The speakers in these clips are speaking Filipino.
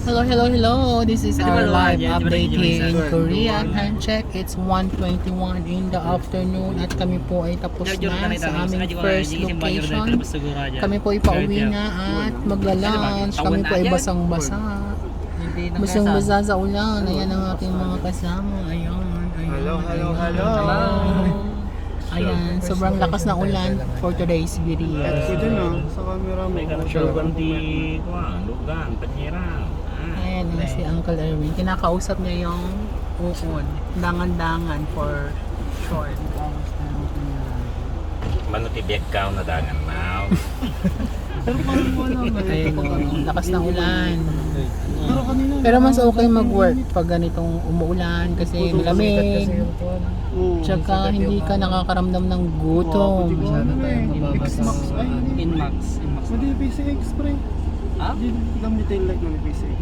Hello, hello, hello. This is our live update here in Korea. Time check, it's 1:21 in the afternoon at kami po ay tapos na sa aming first location. Kami po ay pauwi na at magla-lunch. Kami po ay basang-basa. Basang-basa sa ulan. Ayan ang aking mga kasama. Ayun. Hello. Ayan, sobrang lakas ng ulan for today's video. Ito na, sa camera mo. Lugang, Panyera. Ayan na si Uncle Erwin. Kinakausap niya yung uod. Dangan-dangan for short. Manutibiyag ka na dangan now. Ayun, lakas ng ulan. Pero mas okay mag-work pag ganitong umuulan kasi malamig. Tsaka hindi ka nakakaramdam ng gutom. X-Max. Inmax. Hindi PCX pre. Ha? Lang detail like ng PCX.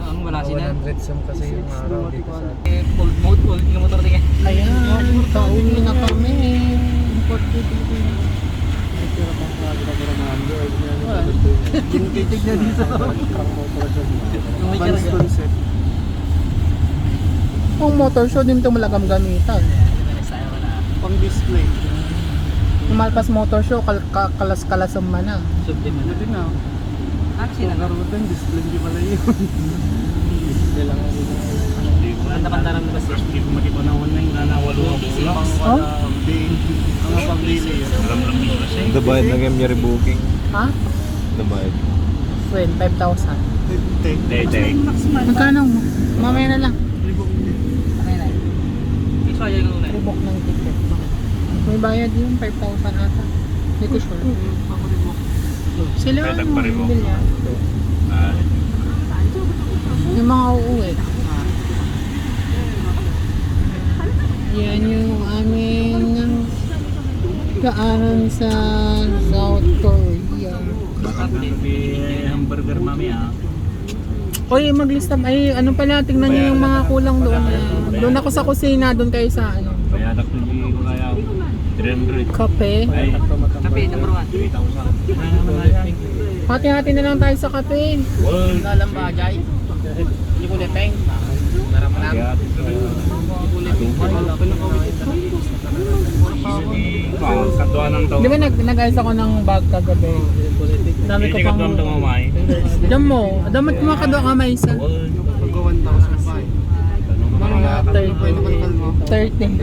Ang wala sila. 100 sum kasi yung araw dito sa... Full mode, full yung motor din. Ayan, pauwi na kami. Kinikitig na dito. Advanced concept. Kung motor show, din ito malagam gamitan. Pang display. Malpas motor show, kalas-kalas ang mana. Hindi na. Action na. Karoon din, display di pala yun. Display lang. Pandaran mo kasi. Hindi ko matipo na online na nawalo ang bulang. Oh? Ang pambili yun. Alam nyo kasi. Dabayad na game niya rebooking. Ha? Dabayad. Well, 5,000. Day. Magkano? Mamaya na lang. Iso ayaw yung una. Rebook ng ticket. May bayad yun, 5,000 ata. Hindi ko sure. Sila Kaya ano, nagpa-rebook. bumili yan. Yung mga uuwi. Yan yung aming kaanan sa South Korea. Hamburger mami ah. Oy, maglista. Ay, ano pala, tingnan nyo yung mga kulang doon. Doon ako sa kusina, doon kayo sa ano. Kaya naktuloy ko kaya 300. Kape. Ay, Kape, number 1. 3,000. Hati-hati na lang tayo sa kape. Dalam bagay. Hindi ko leteng. Naraman. Katuan ng taon. Di ba nag-ayos ako ng bag kagabi? Dami ko Hindi ka pang... doon tumamay. Diyan mo, damat kumakado ka may isa. Pagka 1,000 pa eh. Mga 30. 30.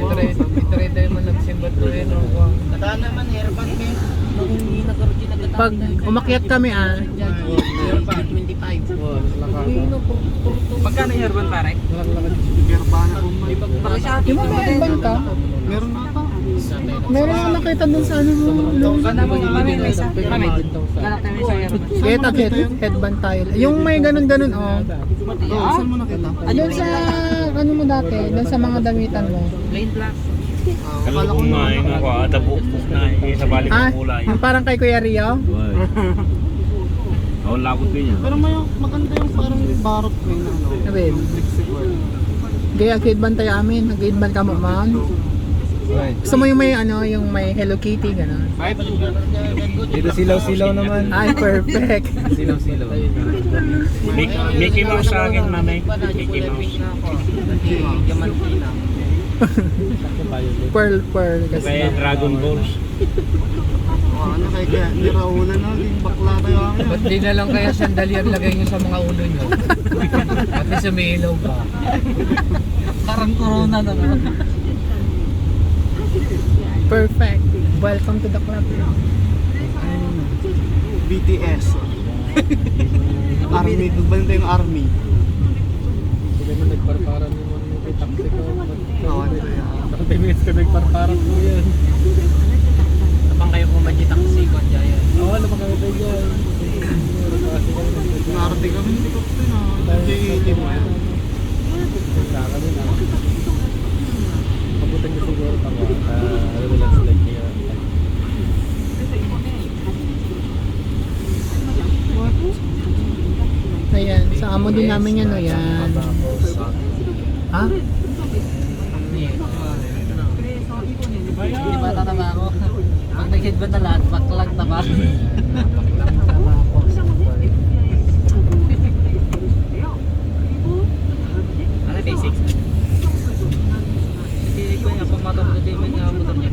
Ito mo nagsimbat ko yun. Nataan naman, airpan mo. Hindi nag-origin na Pag umakyat kami Airpan, 25. Magkano yung airpan pare? Gerbana kung may. Yung mga ban ka? Meron na ata. Meron ko nakita dun sa ano mo. Mami, may isa. Mami, galak tayo sa airpan. Headband tayo. Yung may ganun-ganun, oh. Saan mo nakita? Doon sa, ano mo dati, doon sa mga damitan mo. Plain black. Kala ko nga yung ako, atabuk-buk na sa balik Ah, ng kulay. yung parang kay Kuya Rio. Oo, lakot ko niya. Pero may maganda yung parang barot may na ano. Sabi, Flexible. gaya headband tayo amin. Nag-headband ka mo, man. Gusto mo yung may, ano, yung may Hello Kitty, gano'n. Dito silaw-silaw naman. Ay, perfect. Silaw-silaw. Mickey Mouse sa akin, mami. Mickey Mouse. Diamantina. Pearl kasi. Kaya Dragon Balls. Ano kaya ni Rauna na, yung bakla tayo kami. Ba't di na lang kaya sandalier lagay nyo sa mga ulo nyo? At least may ilaw ba? Parang corona na naman. Perfect. Welcome to the club. BTS. Army, nagbalik tayong army. Hindi naman nagparparan yung mga taxi ko. Awan ko yan. 30 minutes ka nagparparan po yan. Napang kayo pumadya taxi ko dyan. Oo, ano pa kami tayo dyan? Narating kami, hindi ko ito na. Hindi mo yan. Kami na. Pabutan niyo siguro pa relax like niya. Ayan, sa amo din namin yan, o yan. Ha? Hindi ba tataba ako? Pag nag-headband na lahat, baklag na ba? matapos na din yung motor niya,